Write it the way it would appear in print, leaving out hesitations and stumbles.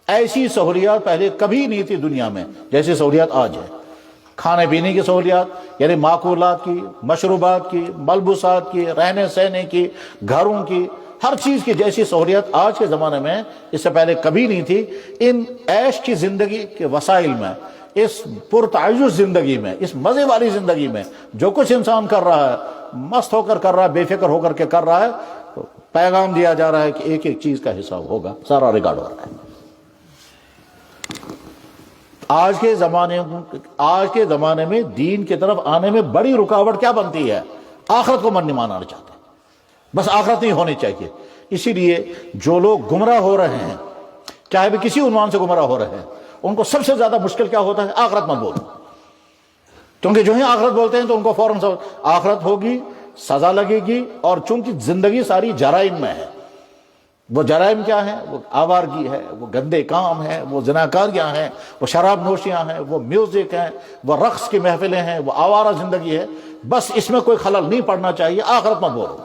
ایسی سہولیات پہلے کبھی نہیں تھی دنیا میں جیسی سہولیات آج ہے. کھانے پینے کی سہولیات یعنی معقولات کی، مشروبات کی، ملبوسات کی، رہنے سہنے کی، گھروں کی، ہر چیز کی جیسی سہولیات آج کے زمانے میں اس سے پہلے کبھی نہیں تھی. ان عیش کی زندگی کے وسائل میں، اس پرتعیش زندگی میں، اس مزے والی زندگی میں جو کچھ انسان کر رہا ہے، مست ہو کر کر رہا ہے، بے فکر ہو کر کے کر رہا ہے، تو پیغام دیا جا رہا ہے کہ ایک ایک چیز کا حساب ہوگا، سارا ریکارڈ ہو رہا ہے. آج کے زمانے میں دین کی طرف آنے میں بڑی رکاوٹ کیا بنتی ہے؟ آخرت کو من نہیں ماننا چاہتے، بس آخرت نہیں ہونی چاہیے. اسی لیے جو لوگ گمراہ ہو رہے ہیں، چاہے بھی کسی عنوان سے گمراہ ہو رہے ہیں، ان کو سب سے زیادہ مشکل کیا ہوتا ہے؟ آخرت مت بولو. کیونکہ جو ہی آخرت بولتے ہیں تو ان کو فوراً آخرت ہوگی، سزا لگے گی، اور چونکہ زندگی ساری جرائم میں ہے. وہ جرائم کیا ہیں؟ وہ آوارگی ہے، وہ گندے کام ہیں، وہ زناکاریاں ہیں، وہ شراب نوشیاں ہیں، وہ میوزک ہیں، وہ رقص کی محفلیں ہیں، وہ آوارہ زندگی ہے. بس اس میں کوئی خلل نہیں پڑنا چاہیے. آخرت مت بولو.